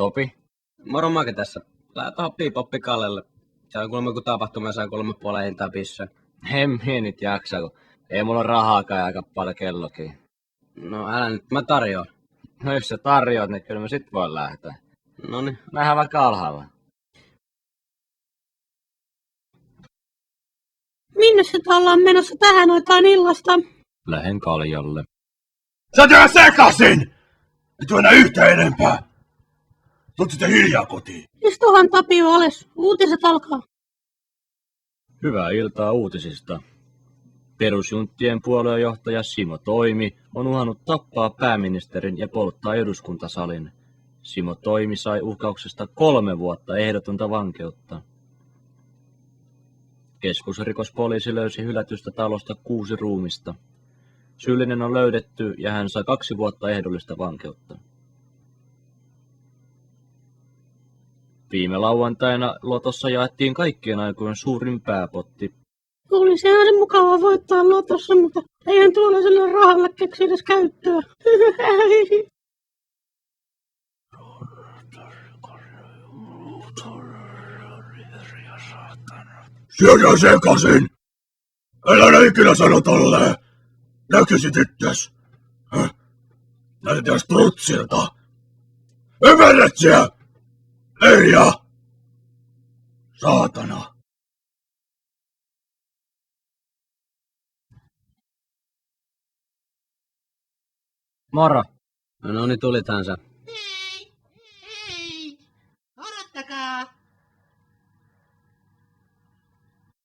Topi? Moro Make tässä. Lää tohon Piipoppi Kallelle. Se on kuulemma kun tapahtuma ja saa 3,5 hintaa pissää. En mie nyt jaksa, kun ei mulla rahaakaan ja aika paljon kellokin. No älä nyt, mä tarjoan. No jos sä tarjoat, niin kyllä mä sit voin lähteä. Noniin. Nähdään vaikka alhaalla. Minne se ollaan menossa tähän aikaan illasta? Lähen Kaljalle. Sä työ sekasin! Et tuo enää yhtä enempää! Tulet sitten hiljaa kotiin. Istuhan Tapio alas. Uutiset alkaa. Hyvää iltaa uutisista. Perusjunttien puoluejohtaja Simo Toimi on uhannut tappaa pääministerin ja polttaa eduskuntasalin. Simo Toimi sai uhkauksesta 3 vuotta ehdotonta vankeutta. Keskusrikospoliisi löysi hylätystä talosta 6 ruumista. Syyllinen on löydetty ja hän sai 2 vuotta ehdollista vankeutta. Viime lauantaina lotossa jaettiin kaikkien aikojen suurin pääpotti. Olisihan se mukavaa voittaa lotossa, mutta eihän tuollaiselle rahalle keksi edes käyttöä. Syödään sekasin! Älä ikinä sano tolleen! Näkisit itses! Näytetään strutsilta! Ymmärrätsiä? Eija! Saatana! Moro! No niin, tulithan sä.